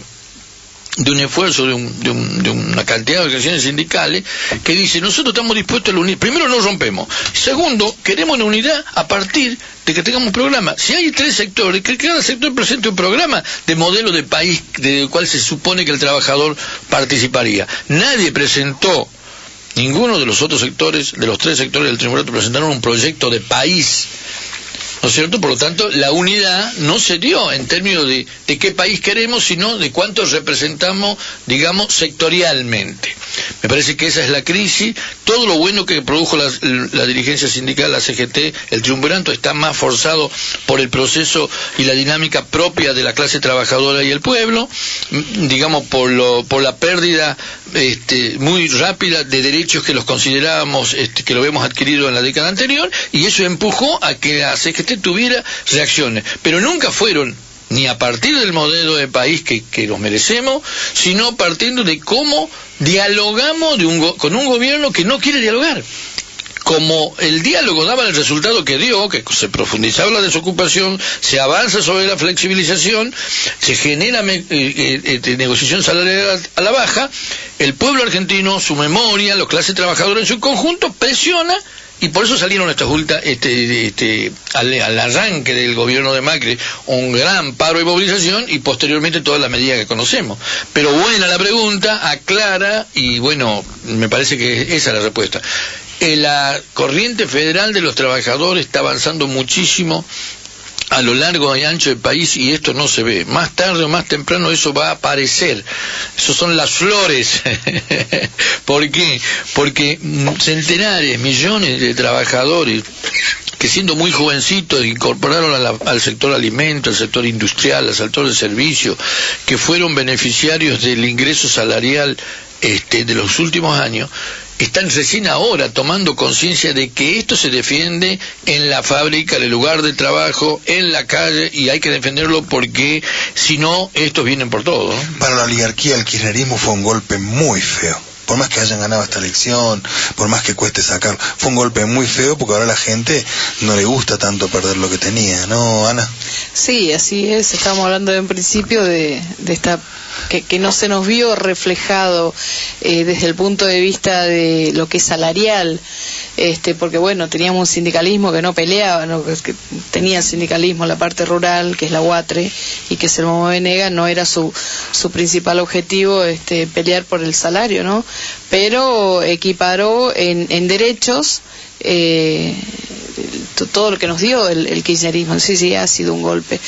de un esfuerzo de una cantidad de organizaciones sindicales que dice: nosotros estamos dispuestos a unir. Primero, no rompemos. Segundo, queremos una unidad a partir de que tengamos un programa. Si hay tres sectores, que cada sector presente un programa de modelo de país del cual se supone que el trabajador participaría. Nadie presentó, ninguno de los otros sectores, de los tres sectores del triunvirato, presentaron un proyecto de país, ¿no es cierto? Por lo tanto, la unidad no se dio en términos de qué país queremos, sino de cuántos representamos, digamos, sectorialmente. Me parece que esa es la crisis. Todo lo bueno que produjo la dirigencia sindical, la CGT, el triunvirato, está más forzado por el proceso y la dinámica propia de la clase trabajadora y el pueblo, digamos, por la pérdida muy rápida de derechos que los considerábamos, que lo habíamos adquirido en la década anterior, y eso empujó a que la CGT tuviera reacciones, pero nunca fueron ni a partir del modelo de país que nos merecemos, sino partiendo de cómo dialogamos con un gobierno que no quiere dialogar. Como el diálogo daba el resultado que dio, que se profundizaba la desocupación, se avanza sobre la flexibilización, se genera negociación salarial a la baja, el pueblo argentino, su memoria, la clase trabajadora en su conjunto, presiona. Y por eso salieron estas ultas, al arranque del gobierno de Macri, un gran paro y movilización, y posteriormente todas las medidas que conocemos. Pero buena la pregunta, aclara, y bueno, me parece que esa es la respuesta. La corriente federal de los trabajadores está avanzando muchísimo a lo largo y ancho del país, y esto no se ve. Más tarde o más temprano eso va a aparecer. Eso son las flores. ¿Por qué? Porque centenares, millones de trabajadores que, siendo muy jovencitos, incorporaron al sector alimento, al sector industrial, al sector de servicios, que fueron beneficiarios del ingreso salarial de los últimos años, están recién ahora tomando conciencia de que esto se defiende en la fábrica, en el lugar de trabajo, en la calle, y hay que defenderlo porque si no, estos vienen por todo, ¿no? Para la oligarquía, el kirchnerismo fue un golpe muy feo. Por más que hayan ganado esta elección, por más que cueste sacar, fue un golpe muy feo, porque ahora a la gente no le gusta tanto perder lo que tenía, ¿no, Ana? Sí, así es. Estábamos hablando en principio de esta que no se nos vio reflejado desde el punto de vista de lo que es salarial, porque bueno, teníamos un sindicalismo que no peleaba, que tenía sindicalismo la parte rural, que es la UATRE, y que Selmo Venega no era su principal objetivo pelear por el salario, ¿no? Pero equiparó en derechos todo lo que nos dio el kirchnerismo. Sí, ha sido un golpe.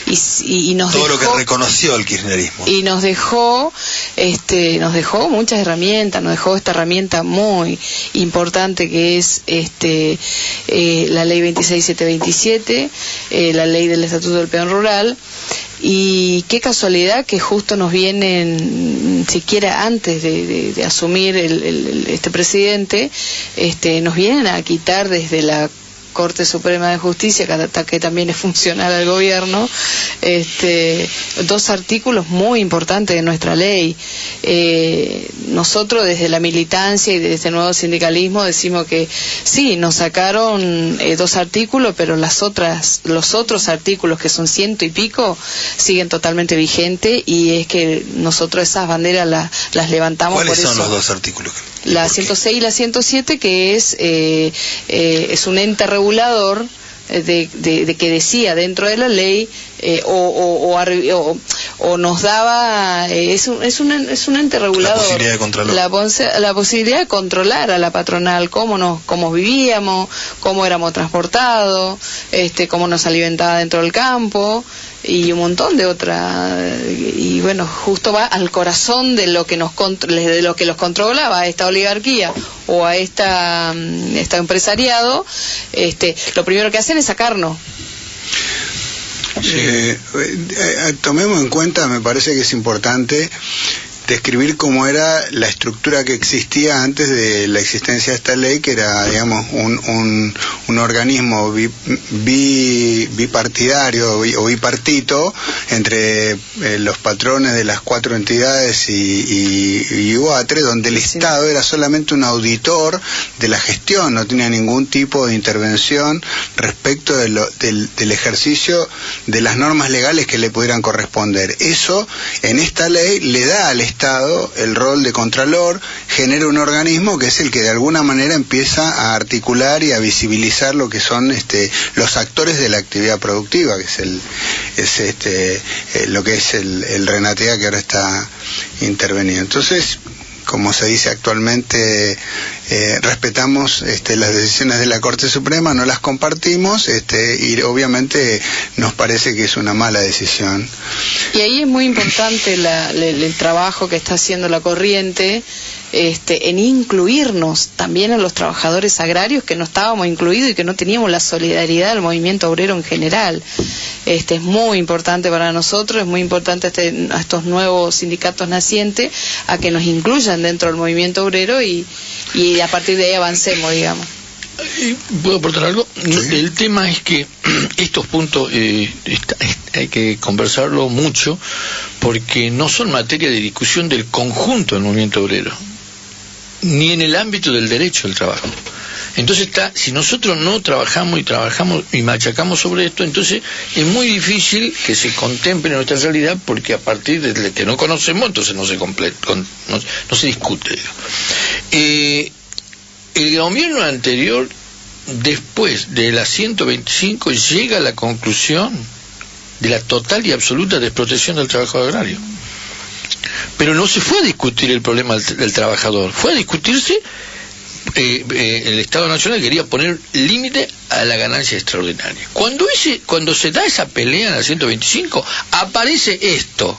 Y nos todo dejó, lo que reconoció el kirchnerismo. Y nos dejó muchas herramientas, nos dejó esta herramienta muy importante que es la ley 26727, la ley del Estatuto del Peón Rural. Y qué casualidad que justo nos vienen, siquiera antes de asumir este presidente, nos vienen a quitar desde la Corte Suprema de Justicia, que también es funcional al gobierno, dos artículos muy importantes de nuestra ley. Nosotros desde la militancia y desde este nuevo sindicalismo decimos que sí, nos sacaron dos artículos, pero los otros artículos, que son 100 y pico, siguen totalmente vigentes, y es que nosotros esas banderas las levantamos. ¿Cuáles por son eso. los dos artículos? La 106 y la 107, que es un ente regulador de que decía dentro de la ley o nos daba es un ente regulador, la posibilidad de controlar a la patronal, cómo vivíamos, cómo éramos transportados, cómo nos alimentaba dentro del campo, y un montón de otras. Y bueno, justo va al corazón de lo que los controlaba, a esta oligarquía o a esta empresariado. Lo primero que hacen es sacarnos. Tomemos en cuenta, me parece que es importante describir cómo era la estructura que existía antes de la existencia de esta ley, que era, digamos, un organismo bipartidario o bipartito entre los patrones de las 4 entidades y UATRE, donde el Estado era solamente un auditor de la gestión, no tenía ningún tipo de intervención respecto del ejercicio de las normas legales que le pudieran corresponder. Eso, en esta ley, le da al Estado el rol de contralor, genera un organismo que es el que de alguna manera empieza a articular y a visibilizar lo que son los actores de la actividad productiva, que es lo que es el Renatea, que ahora está intervenido. Entonces, como se dice actualmente, respetamos las decisiones de la Corte Suprema, no las compartimos, y obviamente nos parece que es una mala decisión. Y ahí es muy importante el trabajo que está haciendo la corriente, en incluirnos también a los trabajadores agrarios, que no estábamos incluidos y que no teníamos la solidaridad del movimiento obrero en general. Es muy importante para nosotros, es muy importante a estos nuevos sindicatos nacientes a que nos incluyan dentro del movimiento obrero y a partir de ahí avancemos, digamos. ¿Puedo aportar algo? Sí. El tema es que estos puntos hay que conversarlo mucho, porque no son materia de discusión del conjunto del movimiento obrero, ni en el ámbito del derecho al trabajo. Entonces si nosotros no trabajamos y machacamos sobre esto, entonces es muy difícil que se contemple nuestra realidad, porque a partir de que no conocemos, entonces no se discute. El gobierno anterior, después de la 125, llega a la conclusión de la total y absoluta desprotección del trabajo agrario. Pero no se fue a discutir el problema del trabajador, fue a discutirse. El Estado Nacional quería poner límite a la ganancia extraordinaria. Cuando se da esa pelea en la 125, aparece esto,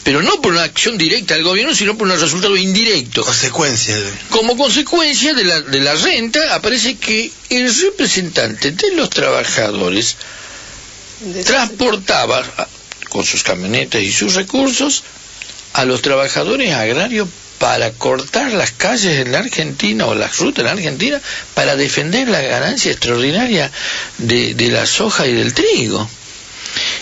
pero no por una acción directa del gobierno, sino por un resultado indirecto. Como consecuencia de la renta, aparece que el representante de los trabajadores transportaba con sus camionetas y sus recursos a los trabajadores agrarios para cortar las calles en la Argentina o las rutas en la Argentina, para defender la ganancia extraordinaria de la soja y del trigo.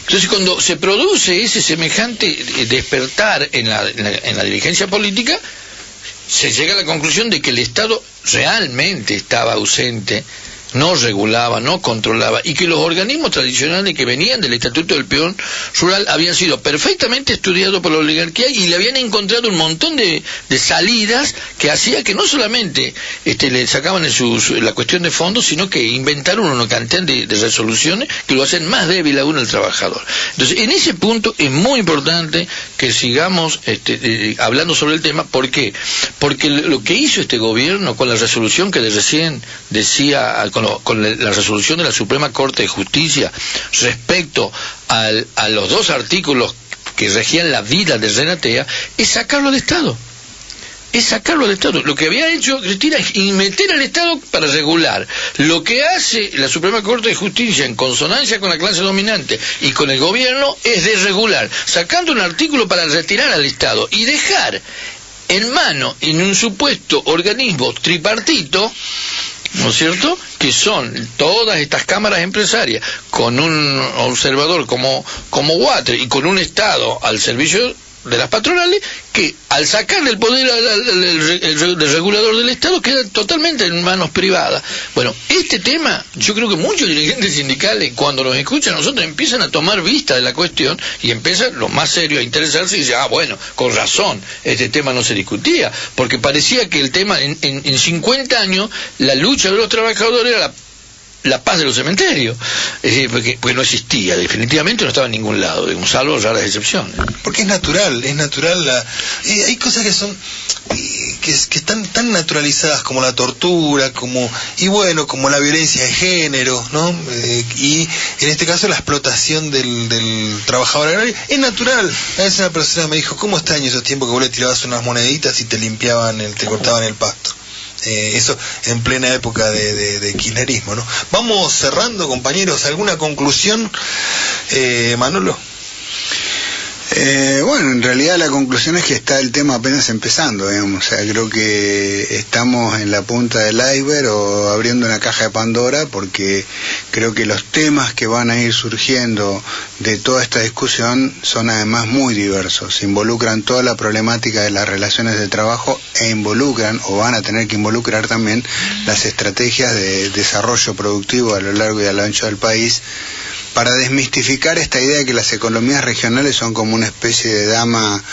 Entonces, cuando se produce ese semejante despertar en la dirigencia política, se llega a la conclusión de que el Estado realmente estaba ausente no regulaba, no controlaba, y que los organismos tradicionales que venían del Estatuto del Peón Rural habían sido perfectamente estudiados por la oligarquía y le habían encontrado un montón de salidas que hacía que no solamente le sacaban la cuestión de fondos, sino que inventaron una cantidad de resoluciones que lo hacen más débil aún al trabajador. Entonces, en ese punto es muy importante que sigamos hablando sobre el tema. ¿Por qué? Porque lo que hizo este gobierno con la resolución que de recién decía, con la resolución de la Suprema Corte de Justicia respecto a los 2 artículos que regían la vida de Renatea, es sacarlo del Estado. Es sacarlo del Estado. Lo que había hecho Cristina es meter al Estado para regular. Lo que hace la Suprema Corte de Justicia en consonancia con la clase dominante y con el gobierno es desregular, sacando un artículo para retirar al Estado y dejar en mano, en un supuesto organismo tripartito, ¿no es cierto?, que son todas estas cámaras empresarias con un observador como Water y con un Estado al servicio de las patronales, que al sacarle el poder el regulador del Estado queda totalmente en manos privadas. Bueno, este tema, yo creo que muchos dirigentes sindicales, cuando los escuchan a nosotros, empiezan a tomar vista de la cuestión y empiezan lo más serio a interesarse y dicen, bueno, con razón, este tema no se discutía, porque parecía que el tema, en 50 años, la lucha de los trabajadores era la paz de los cementerios, porque no existía, definitivamente no estaba en ningún lado, salvo raras excepciones. Porque es natural hay cosas que son que están tan naturalizadas como la tortura, como la violencia de género, ¿no? Y en este caso la explotación del trabajador agrario es natural. A veces una persona me dijo, ¿cómo extraño esos tiempos que vos le tirabas unas moneditas y te te cortaban el pasto? Eso en plena época de kirchnerismo, ¿no? Vamos cerrando, compañeros. ¿Alguna conclusión, Manolo? Bueno, en realidad la conclusión es que está el tema apenas empezando, digamos. O sea, creo que estamos en la punta del iceberg o abriendo una caja de Pandora, porque creo que los temas que van a ir surgiendo de toda esta discusión son además muy diversos. Involucran toda la problemática de las relaciones de trabajo e involucran, o van a tener que involucrar también, las estrategias de desarrollo productivo a lo largo y a lo ancho del país, para desmistificar esta idea de que las economías regionales son como una especie de dama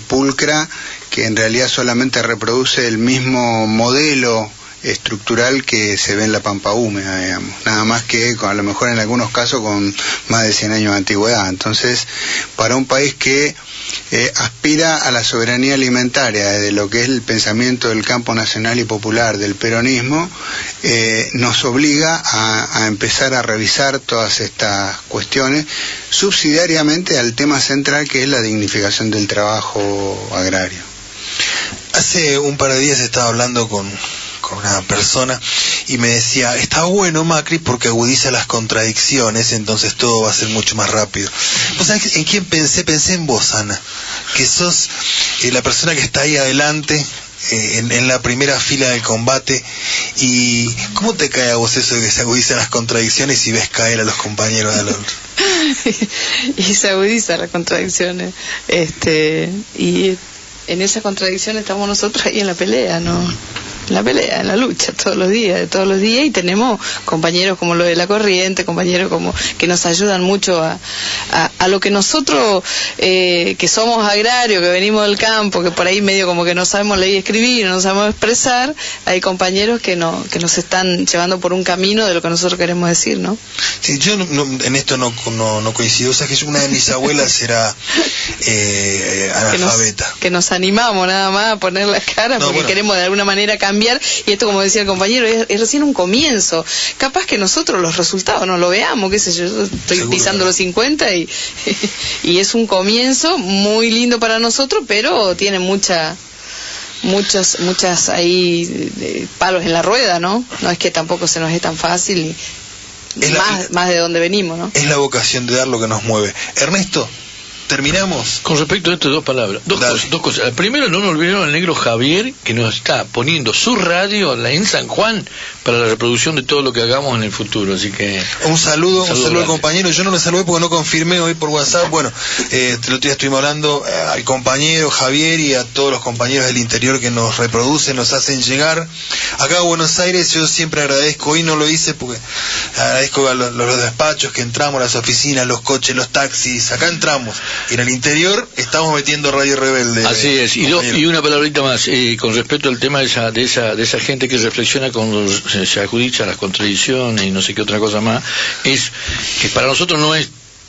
pulcra, que en realidad solamente reproduce el mismo modelo estructural que se ve en la pampa húmeda, digamos, nada más que a lo mejor en algunos casos con más de 100 años de antigüedad. Entonces, para un país que aspira a la soberanía alimentaria desde lo que es el pensamiento del campo nacional y popular del peronismo, nos obliga a empezar a revisar todas estas cuestiones subsidiariamente al tema central, que es la dignificación del trabajo agrario. Hace un par de días estaba hablando con una persona y me decía, está bueno Macri porque agudiza las contradicciones, entonces todo va a ser mucho más rápido. ¿Vos sabés en quién pensé? Pensé en vos, Ana, que sos la persona que está ahí adelante, en la primera fila del combate. ¿Y cómo te cae a vos eso de que se agudizan las contradicciones y ves caer a los compañeros de al otro? Y se agudizan las contradicciones, y en esas contradicciones estamos nosotros ahí en la pelea, ¿no? En la lucha, todos los días, y tenemos compañeros como lo de La Corriente, compañeros como que nos ayudan mucho a lo que nosotros, que somos agrarios, que venimos del campo, que por ahí medio como que no sabemos leer y escribir, no sabemos expresar, hay compañeros que nos están llevando por un camino de lo que nosotros queremos decir, ¿no? Sí, yo en esto no coincido. O sea, que una de mis abuelas era analfabeta. Que nos animamos nada más a poner la cara, porque queremos de alguna manera cambiar, y esto, como decía el compañero, es recién un comienzo. Capaz que nosotros los resultados no lo veamos, qué sé yo estoy seguro pisando los 50 y es un comienzo muy lindo para nosotros, pero tiene muchas ahí palos en la rueda, ¿no? No es que tampoco se nos es tan fácil, más de donde venimos, ¿no? Es la vocación de dar lo que nos mueve. Ernesto, terminamos. Con respecto a esto, dos palabras, dos cosas. Primero, no nos olvidemos al negro Javier, que nos está poniendo su radio en San Juan para la reproducción de todo lo que hagamos en el futuro, así que... Un saludo al compañero. Yo no lo saludé porque no confirmé hoy por WhatsApp. Bueno, el otro día estuvimos hablando al compañero Javier y a todos los compañeros del interior que nos reproducen, nos hacen llegar. Acá a Buenos Aires yo siempre agradezco, hoy no lo hice porque agradezco a los despachos que entramos, las oficinas, los coches, los taxis, acá entramos. Y en el interior estamos metiendo Radio Rebelde. Así es, y una palabrita más, con respecto al tema de esa gente que reflexiona cuando se adjudica las contradicciones y no sé qué otra cosa más, es que para nosotros no es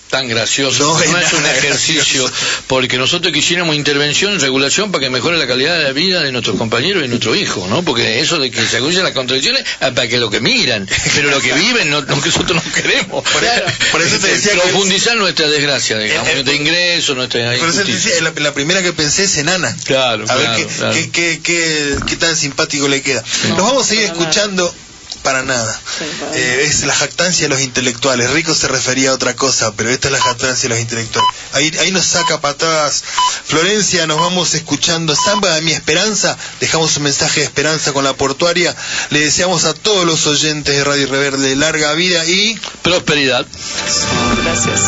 tan gracioso, no es un ejercicio, porque nosotros quisiéramos intervención y regulación para que mejore la calidad de la vida de nuestros compañeros y nuestros hijos, ¿no? Porque eso de que se agudicen las contradicciones es para que lo que miran, pero lo que viven no que nosotros no queremos. Por eso te decía profundizar nuestra desgracia, digamos, nuestro ingreso, nuestra por eso te decía, la primera que pensé es Enana. Claro, a ver qué tan simpático le queda. Nos vamos a seguir escuchando. Para nada. Es la jactancia de los intelectuales. Rico se refería a otra cosa, pero esta es la jactancia de los intelectuales. Ahí nos saca patadas Florencia. Nos vamos escuchando Samba de mi esperanza. Dejamos un mensaje de esperanza con la portuaria. Le deseamos a todos los oyentes de Radio Rebelde larga vida y prosperidad. Gracias.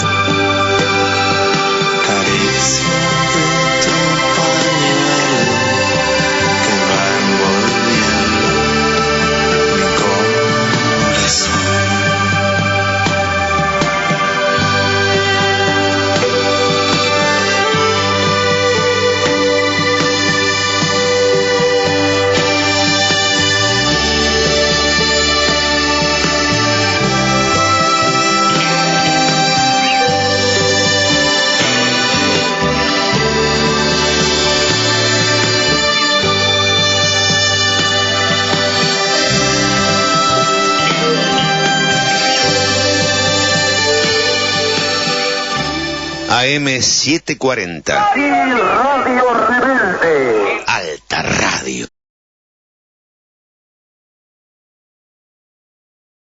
AM740. Radio